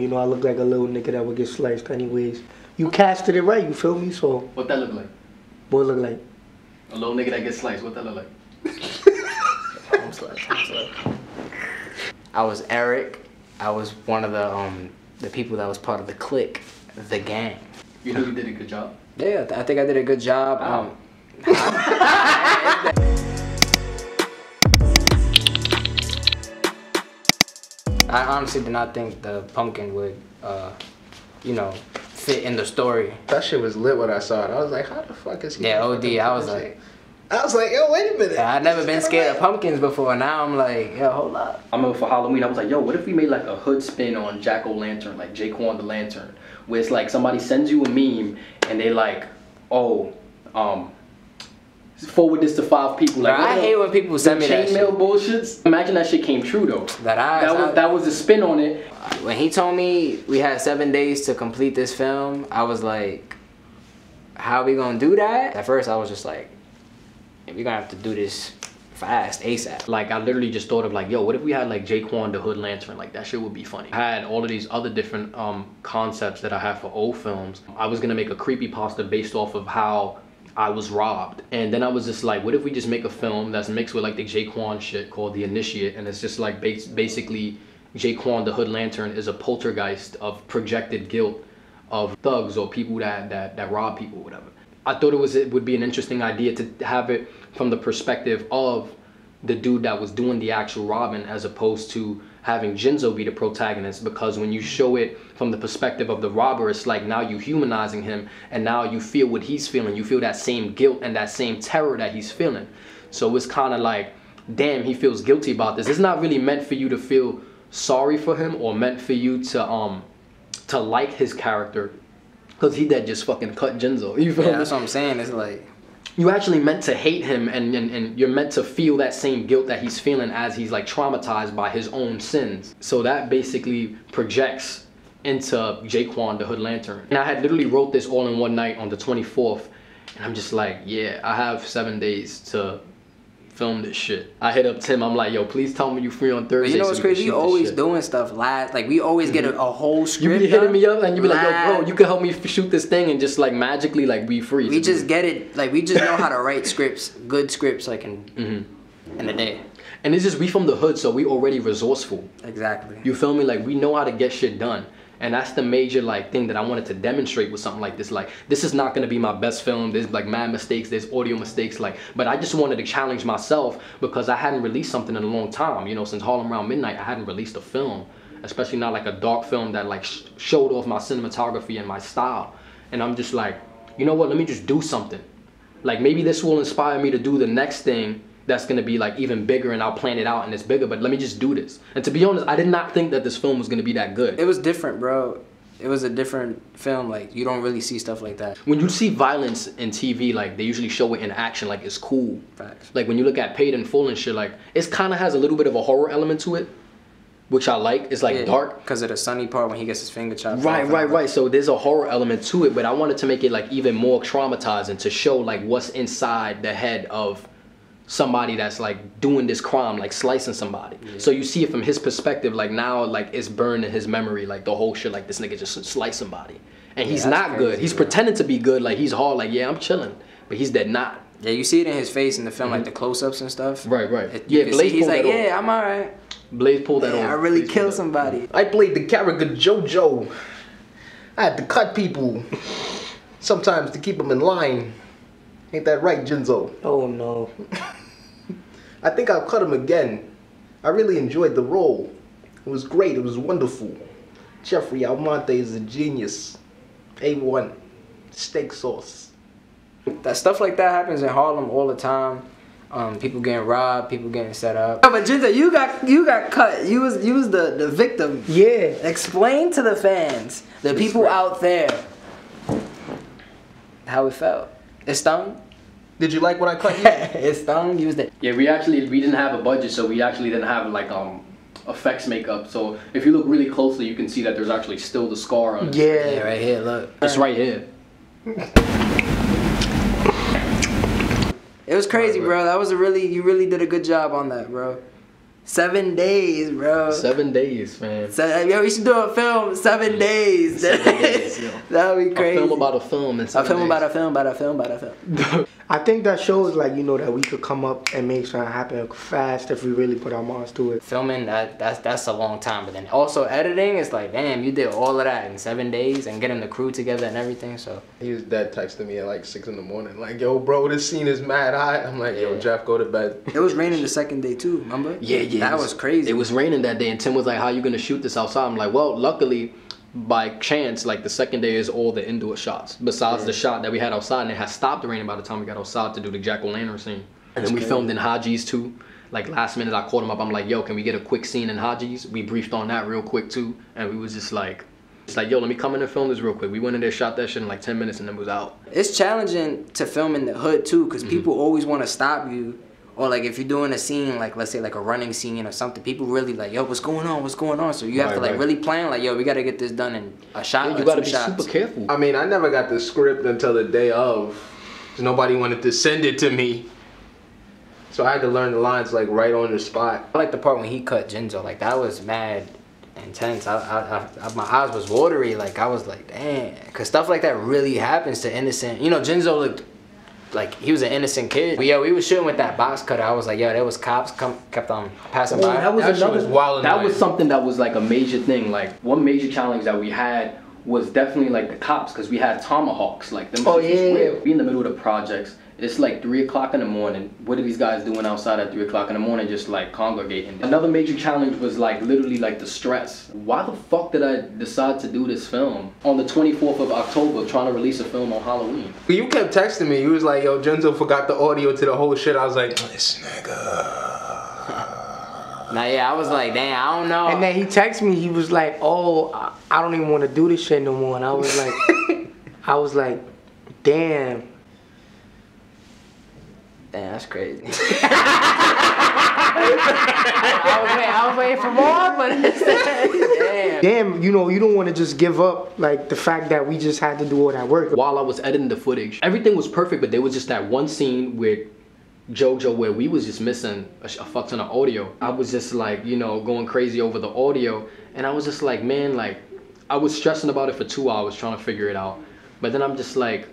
you know, I look like a little nigga that would get sliced anyways. You casted it right, you feel me? So what that look like? What look like? A little nigga that gets sliced. What that look like? I'm slow. I was Eric. I was one of the people that was part of the clique, the gang. You know you did a good job? Yeah, I think I did a good job. I honestly did not think the pumpkin would, you know, fit in the story. That shit was lit when I saw it. I was like, how the fuck is he? Yeah, OD. I was like, yo, wait a minute. I'd never been scared of pumpkins before. Now I'm like, yo, hold up. I remember for Halloween, I was like, yo, what if we made like a hood spin on Jack-O-Lantern, like Jaquan the Lantern, where it's like somebody sends you a meme and they like, oh, forward this to 5 people. Like, I hate when people send me that shit. Chainmail bullshits. Imagine that shit came true though. That was a spin on it. When he told me we had 7 days to complete this film, I was like, how are we gonna do that? At first I was just like, we're gonna have to do this fast, ASAP. Like I literally just thought of like, yo, what if we had like Jaquan the Hood Lantern? Like that shit would be funny. I had all of these other different concepts that I had for old films. I was gonna make a creepypasta based off of how I was robbed. And then I was just like, what if we just make a film that's mixed with like the Jaquan shit called The Initiate, and it's just like basically Jaquan the Hood Lantern is a poltergeist of projected guilt of thugs or people that rob people or whatever. I thought it would be an interesting idea to have it from the perspective of the dude that was doing the actual robbing, as opposed to having Jinzo be the protagonist, because when you show it from the perspective of the robber, it's like now you humanizing him, and now you feel what he's feeling. You feel that same guilt and that same terror that he's feeling. So it's kind of like, damn, he feels guilty about this. It's not really meant for you to feel sorry for him or meant for you to like his character, because he that just fucking cut Jinzo. You feel me? That's what I'm saying. It's like, you actually meant to hate him, and you're meant to feel that same guilt that he's feeling as he's like traumatized by his own sins. So that basically projects into Jaquan the Hood Lantern. And I had literally wrote this all in one night on the 24th, and I'm just like, yeah, I have 7 days to film this shit. I hit up Tim, I'm like, yo, please tell me you free on Thursday. But you know what's crazy? We always doing stuff live. Like we always get a whole script. You be hitting me up and you be like, yo, bro, you can help me shoot this thing, and just like magically like we free. We just get it. Like we just know how to write scripts, good scripts, like in a day. And it's just, we from the hood, so we already resourceful. Exactly. You feel me? Like we know how to get shit done. And that's the major like thing that I wanted to demonstrate with something like this. Like, this is not gonna be my best film. There's like mad mistakes, there's audio mistakes, like, but I just wanted to challenge myself because I hadn't released something in a long time. You know, since Harlem Around Midnight, I hadn't released a film, especially not like a dark film that like showed off my cinematography and my style. And I'm just like, you know what, let me just do something. Like maybe this will inspire me to do the next thing that's gonna be like even bigger, and I'll plan it out and it's bigger, but let me just do this. And to be honest, I did not think that this film was gonna be that good. It was different, bro. It was a different film. Like, you don't really see stuff like that. When you see violence in TV, like they usually show it in action, like it's cool. Facts. Like when you look at Paid in Full and shit, like it kind of has a little bit of a horror element to it, which I like. It's like dark. Because of the sunny part when he gets his finger chopped off. Right. So there's a horror element to it, but I wanted to make it like even more traumatizing, to show like what's inside the head of somebody that's like doing this crime, like slicing somebody. So you see it from his perspective, like now like it's burned in his memory, like the whole shit, like this nigga just sliced somebody. And he's not crazy, good. He's pretending to be good, like he's hard, like yeah, I'm chilling. But he's dead not. Yeah, you see it in his face in the film, like the close-ups and stuff. Right. Yeah, Blaze he's like, yeah, I'm alright. Blaze pulled that off. I really killed somebody. I played the character JoJo. I had to cut people sometimes to keep them in line. Ain't that right, Jinzo? Oh no. I think I'll cut him again. I really enjoyed the role. It was great. It was wonderful. Jeffrey Almonte is a genius. A1. Steak sauce. That stuff like that happens in Harlem all the time. People getting robbed, people getting set up. Oh, but Jinzo, you got cut. You was the victim. Yeah. Explain to the fans, the people out there, how it felt. It stung. Did you like what I cut you? It stung. You was there. Yeah, we didn't have a budget, so we actually didn't have like effects makeup. So if you look really closely, you can see that there's actually still the scar on it. Yeah, right here. Look. It's right here. It was crazy, bro. That was you really did a good job on that, bro. 7 days, bro. 7 days, man. So, yo, we should do a film 7 days. 7 days, yo. That would be crazy. A film about a film and 7 A film days. about a film about a film about a film. I think that shows, like, you know, that we could come up and make something happen fast if we really put our minds to it. Filming, that's a long time. But then also editing, it's like, damn, you did all of that in 7 days and getting the crew together and everything. So He was dead texting me at like 6 in the morning. Like, yo, bro, this scene is mad hot. I'm like, yo, Jeff, go to bed. it was raining the second day too, remember? Yeah. That was crazy. It was raining that day, and Tim was like, how you gonna shoot this outside? I'm like, well, luckily, by chance, like the second day is all the indoor shots. Besides the shot that we had outside, and it had stopped raining by the time we got outside to do the jack-o'-lantern scene. And then we filmed in Haji's too. Like last minute, I called him up. I'm like, yo, can we get a quick scene in Haji's? We briefed on that real quick too, and we was just like, it's like, yo, let me come in and film this real quick. We went in there, shot that shit in like 10 minutes, and then was out. It's challenging to film in the hood too, because people always want to stop you. Or like if you're doing a scene, like let's say like a running scene or something, people really like, yo, what's going on? What's going on? So you have to like really plan, like, yo, we gotta get this done in a shot. Yeah, you gotta be super careful. I mean, I never got the script until the day of. 'Cause nobody wanted to send it to me. So I had to learn the lines like right on the spot. I like the part when he cut Jinzo, like that was mad intense. My eyes was watery, like I was like, damn, because stuff like that really happens to innocent. You know, Jinzo looked like he was an innocent kid. But yeah, we was shooting with that box cutter. I was like, yo, there was cops kept on passing by. That was That shit was wild. That was something that was like a major thing. Like one major challenge that we had was definitely like the cops, because we had tomahawks. Like them. Oh, yeah. We in the middle of the projects. It's like 3 o'clock in the morning. What are these guys doing outside at 3 o'clock in the morning? Just like congregating. Another major challenge was like literally like the stress. Why the fuck did I decide to do this film on the 24th of October, trying to release a film on Halloween? You kept texting me. You was like, yo, Jenzo forgot the audio to the whole shit. I was like, this nigga. Nah, yeah, I was like, damn, I don't know. And then he texted me, he was like, oh, I don't even want to do this shit no more. And I was like, damn. Damn, that's crazy. I was waiting for more, but damn. Damn, you know, you don't want to just give up, like, the fact that we just had to do all that work. While I was editing the footage, everything was perfect, but there was just that one scene with JoJo where we was just missing a fuck ton of audio. I was just like, you know, going crazy over the audio, and I was just like, man, like, I was stressing about it for 2 hours trying to figure it out. But then I'm just like,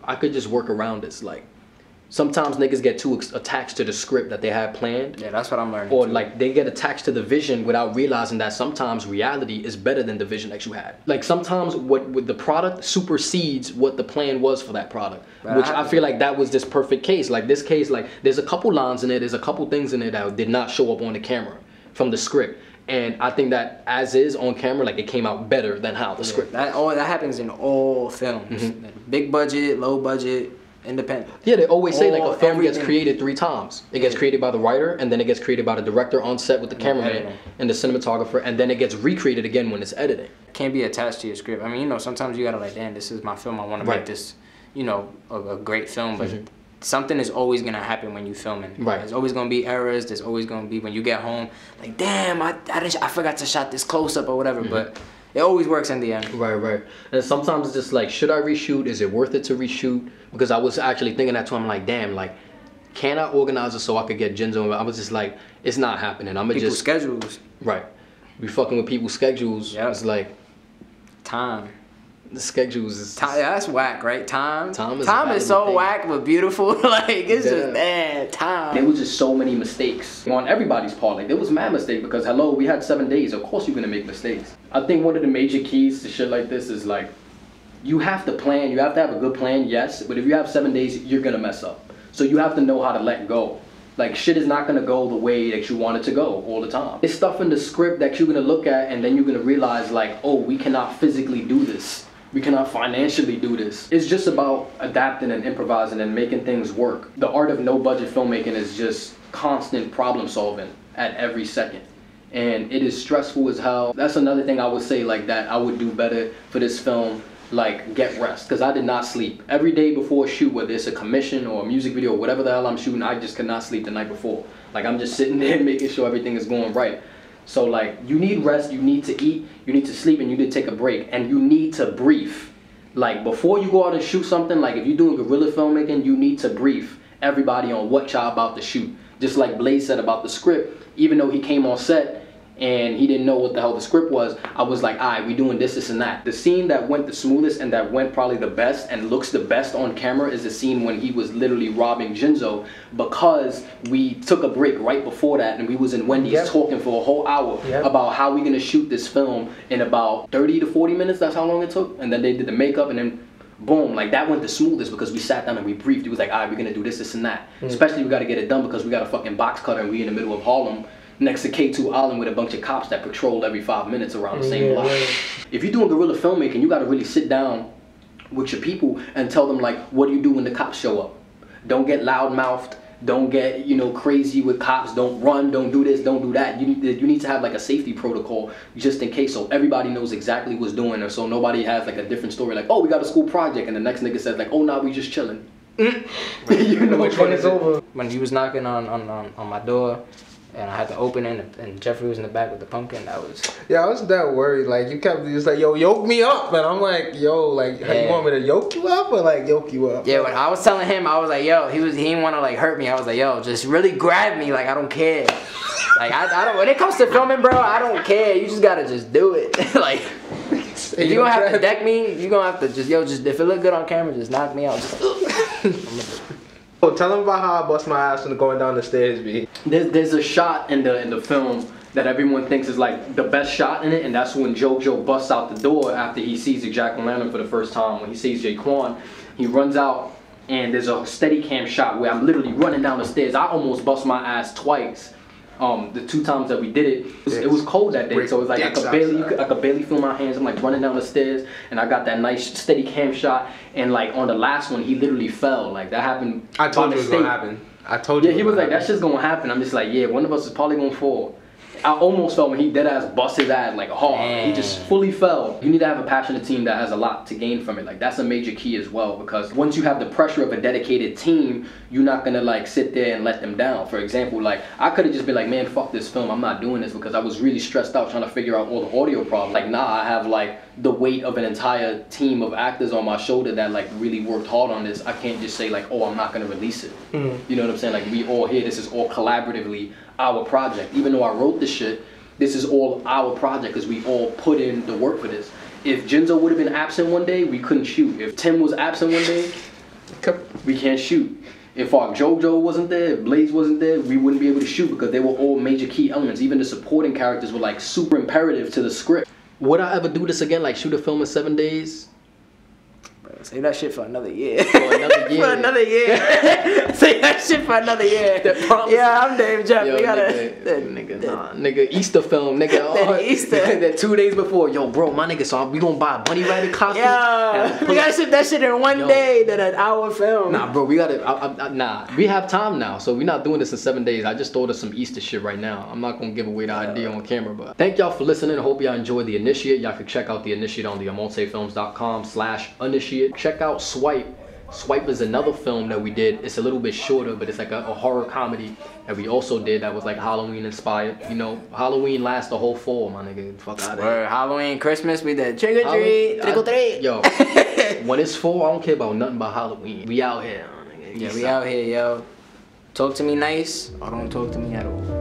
I could just work around this. Like, sometimes niggas get too attached to the script that they had planned. Yeah, that's what I'm learning. Or too. like they get attached to the vision without realizing that sometimes reality is better than the vision that you had. Like sometimes what with the product supersedes what the plan was for that product. Right. Which I feel like that was this perfect case. Like this case, like there's a couple lines in it, there's a couple things in it that did not show up on the camera from the script. And I think that as is on camera, like it came out better than how the script. That happens in all films. Big budget, low budget, independent. Yeah, they always say like a film everything. gets created 3 times. It gets created by the writer, and then it gets created by the director on set with the cameraman and the cinematographer, and then it gets recreated again when it's editing. Can't be attached to your script. I mean, you know, sometimes you gotta like, damn, this is my film. I want to make this, you know, a great film. But something is always gonna happen when you filming. Right. There's always gonna be errors. There's always gonna be when you get home, like, damn, I forgot to shot this close up or whatever. But it always works in the end. Right. And sometimes it's just like, should I reshoot? Is it worth it to reshoot? Because I was actually thinking that too. I'm like, damn, like, can I organize it so I could get Jinzo? I was just like, it's not happening. I'm gonna People's just schedules. Right. We fucking with people's schedules. Yep. It's like Time. the schedules is Time, yeah, that's whack, right? Time Time is a is valuable so thing. whack but beautiful. Like it's Yeah. just bad time. There was just so many mistakes on everybody's part. Like there was mad mistake because hello, we had 7 days. Of course you're gonna make mistakes. I think one of the major keys to shit like this is like, you have to plan. You have to have a good plan, yes. But if you have 7 days, you're gonna mess up. So you have to know how to let go. Like shit is not gonna go the way that you want it to go all the time. There's stuff in the script that you're gonna look at and then you're gonna realize like, oh, we cannot physically do this. We cannot financially do this. It's just about adapting and improvising and making things work. The art of no budget filmmaking is just constant problem solving at every second. And it is stressful as hell. That's another thing I would say like that I would do better for this film, like get rest. Cause I did not sleep. Every day before a shoot, whether it's a commission or a music video or whatever the hell I'm shooting, I just could not sleep the night before. Like I'm just sitting there making sure everything is going right. So like, you need rest, you need to eat, you need to sleep, and you need to take a break, and you need to brief. Like before you go out and shoot something, like if you're doing guerrilla filmmaking, you need to brief everybody on what y'all about to shoot. Just like Blaze said about the script, even though he came on set and he didn't know what the hell the script was, I was like, alright, we doing this and that. The scene that went the smoothest and that went probably the best and looks the best on camera is the scene when he was literally robbing Jinzo, because we took a break right before that and we was in Wendy's talking for a whole hour about how we gonna shoot this film in about 30 to 40 minutes. That's how long it took. And then they did the makeup, and then boom, like that went the smoothest because we sat down and we briefed. He was like, alright, we're gonna do this and that. Especially we gotta get it done because we got a fucking box cutter and we in the middle of Harlem next to K2 Island with a bunch of cops that patrol every 5 minutes around the same block. If you're doing guerrilla filmmaking, you gotta really sit down with your people and tell them like, what do you do when the cops show up? Don't get loud-mouthed. Don't get, you know, crazy with cops. Don't run. Don't do this. Don't do that. You need to have like a safety protocol just in case, so everybody knows exactly what's doing, and so nobody has like a different story like, oh, we got a school project, and the next nigga says like, oh, nah, we just chilling. You know which one is over. When he was knocking on my door, and I had to open it, and Jeffrey was in the back with the pumpkin. That was... Yeah, I was that worried. Like, you kept just like, yo, yoke me up. And I'm like, yo, like, how you want me to yoke you up or like yoke you up? Yeah, when I was telling him, I was like, yo, he didn't want to like hurt me. I was like, yo, just really grab me. Like, I don't care. Like, I don't, when it comes to filming, bro, I don't care. You just gotta just do it. Like, if you're gonna have to deck me, you're gonna have to just, if it look good on camera, just knock me out. Oh, tell them about how I bust my ass when going down the stairs, B. There's a shot in the film that everyone thinks is like the best shot in it, and that's when JoJo busts out the door after he sees the Jack-o'-lantern for the first time. When he sees Jaquan, he runs out, and there's a steady cam shot where I'm literally running down the stairs. I almost bust my ass twice. The 2 times that we did it was cold that day, so it was like I could barely feel my hands. I'm like running down the stairs, and I got that nice steady cam shot. And like on the last one, he literally fell. Like that happened. I told you it was gonna happen. I told you. Yeah, he was like, "That shit's gonna happen." I'm just like, "Yeah, one of us is probably gonna fall." I almost fell when he dead ass bust his ass like hard. He just fully fell. You need to have a passionate team that has a lot to gain from it. Like that's a major key as well, because once you have the pressure of a dedicated team, you're not gonna like sit there and let them down. For example, like I could have just been like, man, fuck this film, I'm not doing this, because I was really stressed out trying to figure out all the audio problems. Like nah, I have like the weight of an entire team of actors on my shoulder that like really worked hard on this. I can't just say like, oh, I'm not gonna release it. You know what I'm saying? Like we all here, this is all collaboratively our project. Even though I wrote this shit, this is all our project because we all put in the work for this. If Jinzo would have been absent one day, we couldn't shoot. If Tim was absent one day, we can't shoot. If our JoJo wasn't there, if Blaze wasn't there, we wouldn't be able to shoot because they were all major key elements. Even the supporting characters were like super imperative to the script. Would I ever do this again, like shoot a film in 7 days? Save that shit for another year. For another year. For another year. Save that shit for another year. Yeah, I'm Dave Jeff. We gotta. Nigga, Easter film, nigga. Easter. That 2 days before, yo, bro, my nigga, so we gonna buy a bunny rabbit costume. Yeah, we gotta shoot that shit in one day, then an hour film. Nah, bro, we gotta. Nah, we have time now, so we're not doing this in 7 days. I just thought of some Easter shit right now. I'm not gonna give away the idea on camera, but thank y'all for listening. I hope y'all enjoyed The Initiate. Y'all can check out The Initiate on TheAlmonteFilms.com/initiate. Check out Swipe. Swipe is another film that we did. It's a little bit shorter, but it's like a horror comedy that we also did that was like Halloween inspired. You know, Halloween lasts the whole fall, my nigga. Fuck out of here. Halloween, Christmas, we did trick or treat, trick or treat. Yo, when it's fall, I don't care about nothing but Halloween. We out here, nigga. Yeah, we out here, yo. Talk to me nice or don't talk to me at all.